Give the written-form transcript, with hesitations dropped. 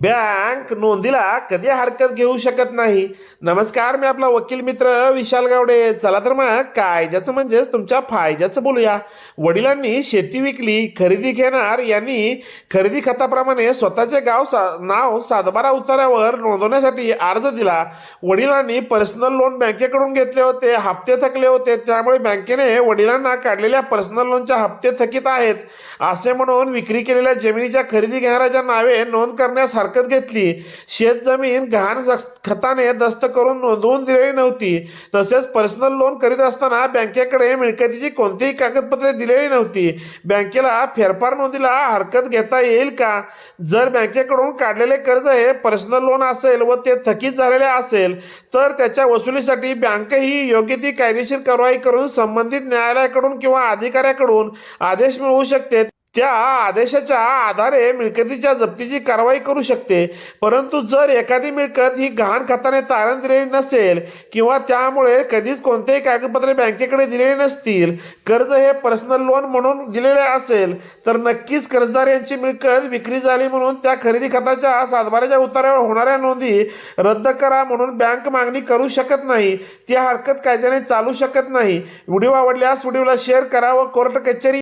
Bank नोंदीला कधी हरकत घेऊ शकत नाही. नमस्कार, मी आपला वकील मित्र विशाल गावडे. चला तर मग कायद्याचं म्हणजेच तुमच्या फायद्याचं बोलूया. वडिलांनी शेती विकली. खरेदी घेणार यांनी खरेदी खताप्रमाणे स्वतःचे नाव सातबारा उतार्यावर नोंदवण्यासाठी अर्ज दिला. वडिलांनी पर्सनल लोन बँकेकडून घेतले होते. हप्ते थकले होते, त्यामुळे बँकेने वडिलांना काढलेल्या पर्सनल लोनच्या हप्ते थकीत आहेत असे म्हणून विक्री केलेल्या जमिनीच्या खरेदी घेणाऱ्याच्या नावे नोंद करण्यास हरकत घेतली. शेतजमीन गहाण खताने दस्त करून नोंदवून दिलेली नव्हती. तसेच पर्सनल लोन करीत असताना बँकेकडे मिळकतीची कोणतीही कागदपत्रे दिलेली नव्हती. बँकेला फेरफार नोंदीला हरकत घेता येईल का? जर बँकेकडून काढलेले कर्ज हे पर्सनल लोन असेल व ते थकीत झालेले असेल तर त्याच्या वसुलीसाठी बँक ही योग्य ती कायदेशीर कारवाई करून संबंधित न्यायालयाकडून किंवा अधिकाऱ्याकडून आदेश मिळवू शकते. त्या आदेशाच्या आधारे मिळकतीच्या जप्तीची कारवाई करू शकते. परंतु जर एखादी मिळकत ही गहाण खताने तारण दिलेली नसेल किंवा त्यामुळे कधीच कोणतेही कागदपत्रे बँकेकडे दिलेली नसतील, कर्ज हे पर्सनल लोन म्हणून दिलेले असेल, तर नक्कीच कर्जदार यांची मिळकत विक्री झाली म्हणून त्या खरेदी खताच्या सातबाऱ्याच्या उतार्यावर होणाऱ्या नोंदी रद्द करा म्हणून बँक मागणी करू शकत नाही. ती हरकत कायद्याने चालू शकत नाही. व्हिडिओ आवडल्यास व्हिडिओला शेअर करा व कोर्ट कचेरी